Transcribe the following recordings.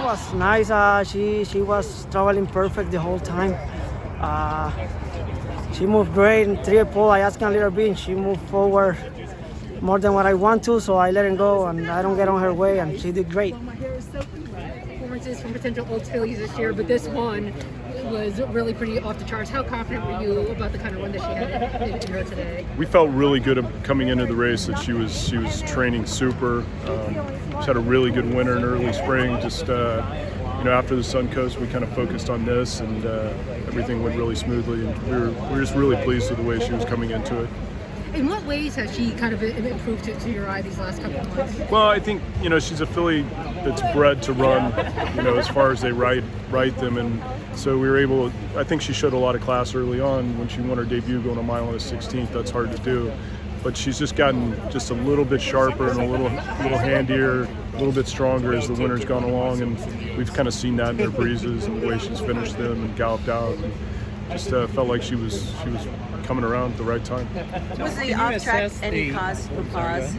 was nice. She was traveling perfect the whole time. She moved great in triple. I asked her a little bit, and she moved forward more than what I want to, so I let her go, and I don't get on her way, and she did great. Performances from potential Oaks fillies this year, but this one was really pretty off the charts. How confident were you about the kind of run that she had in her today? We felt really good coming into the race that she was training super. She had a really good winter in early spring. Just after the Suncoast, we kind of focused on this, and everything went really smoothly. And we were just really pleased with the way she was coming into it. In what ways has she kind of improved to your eye these last couple of months? Well, I think she's a filly that's bred to run, as far as they ride them, and so we were able. I think she showed a lot of class early on when she won her debut going a mile and a 16th. That's hard to do, but she's just gotten just a little bit sharper and a little handier, a little bit stronger as the winter's gone along, and we've kind of seen that in her breezes and the way she's finished them and galloped out. And just felt like she was coming around at the right time. Was the off track any cause for pause?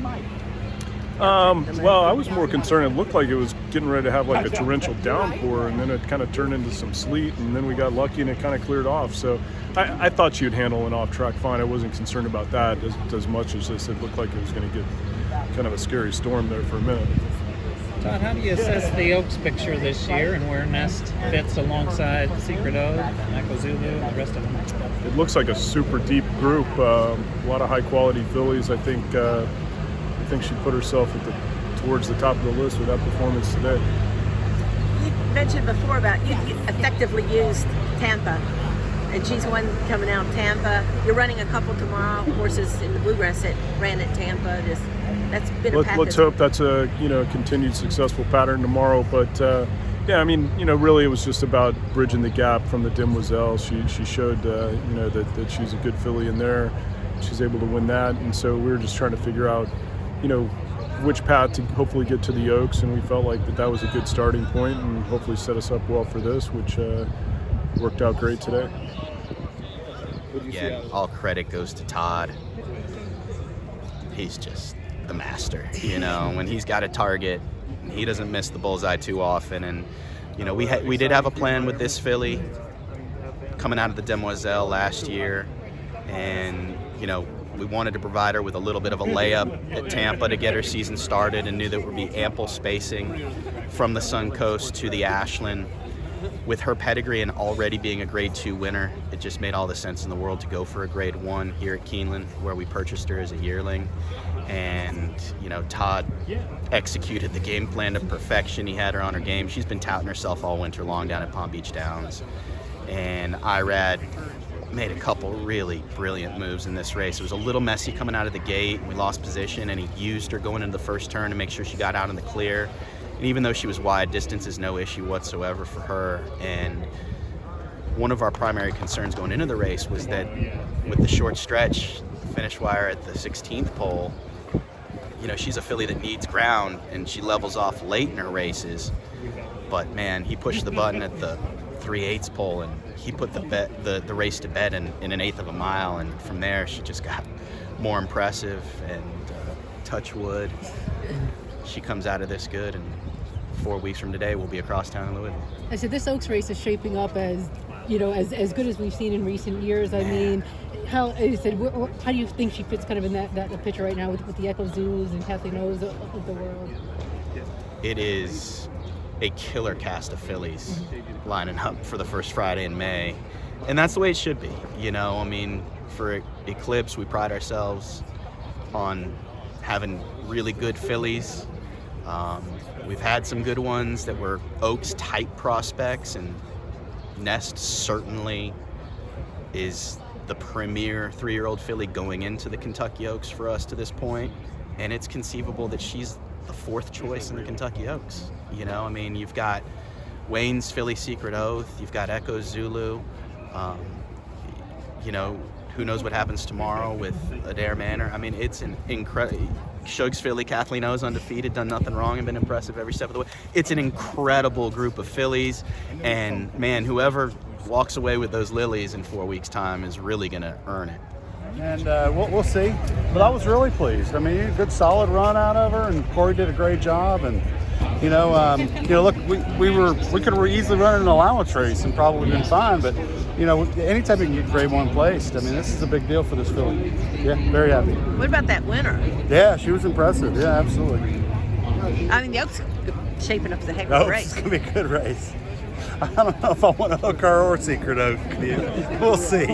Well, I was more concerned. It looked like it was getting ready to have like a torrential downpour, and then it kind of turned into some sleet, and then we got lucky and it kind of cleared off. So I thought she would handle an off track fine. I wasn't concerned about that as much as this. It looked like it was going to get kind of a scary storm there for a minute. Todd, how do you assess the Oaks picture this year and where Nest fits alongside Secret Oath, Echo Zulu, and the rest of them? It looks like a super deep group. A lot of high-quality fillies. I think she put herself towards the top of the list with that performance today. You mentioned before about you effectively used Tampa, and she's one coming out of Tampa. You're running a couple tomorrow, horses in the Bluegrass that ran at Tampa. That's been a path. Let's hope that's a continued successful pattern tomorrow. But really it was just about bridging the gap from the Demoiselle. She showed that she's a good filly in there. She's able to win that, and so we were just trying to figure out which path to hopefully get to the Oaks, and we felt like that was a good starting point and hopefully set us up well for this, which worked out great today. Yeah, all credit goes to Todd. He's just the master, when he's got a target, he doesn't miss the bullseye too often. And we did have a plan with this filly coming out of the Demoiselle last year, and we wanted to provide her with a little bit of a layup at Tampa to get her season started, and knew there would be ample spacing from the Suncoast to the Ashland. With her pedigree and already being a Grade 2 winner, it just made all the sense in the world to go for a Grade 1 here at Keeneland, where we purchased her as a yearling. And Todd executed the game plan to perfection. He had her on her game. She's been touting herself all winter long down at Palm Beach Downs, and Irad made a couple really brilliant moves in this race. It was a little messy coming out of the gate. We lost position, and he used her going into the first turn to make sure she got out in the clear. And even though she was wide, distance is no issue whatsoever for her. And one of our primary concerns going into the race was that with the short stretch, finish wire at the 16th pole, she's a filly that needs ground, and she levels off late in her races. But man, he pushed the button at the 3/8 pole, and he put the race to bed in an eighth of a mile. And from there, she just got more impressive. And touch wood, she comes out of this good, and 4 weeks from today we'll be across town in Louisville. I said this Oaks race is shaping up as as good as we've seen in recent years. I mean, how do you think she fits kind of in that picture right now with the Echo Zulus and Kathleen O's of the world? It is a killer cast of fillies lining up for the first Friday in May, and that's the way it should be. For Eclipse, we pride ourselves on having really good fillies. We've had some good ones that were Oaks type prospects, and Nest certainly is the premier 3-year-old filly going into the Kentucky Oaks for us to this point, and it's conceivable that she's the 4th choice in the Kentucky Oaks. You've got Wayne's filly Secret Oath, you've got Echo Zulu, who knows what happens tomorrow with Adair Manor. It's an incredible. Shug's filly, Kathleen O's undefeated, done nothing wrong and been impressive every step of the way. It's an incredible group of fillies, and man, whoever walks away with those lilies in 4 weeks' time is really going to earn it. And we'll see. But I was really pleased. A good solid run out of her, and Corey did a great job. And Look, we could have easily run an allowance race and probably been fine, but anytime you can get grade 1 placed, I mean, this is a big deal for this filly. Yeah, very happy. What about that winner? Yeah, she was impressive. Yeah, absolutely. I mean, the Oaks shaping up as a heck of a race. It's gonna be a good race. I don't know if I want to hook her or Secret Oak. We'll see.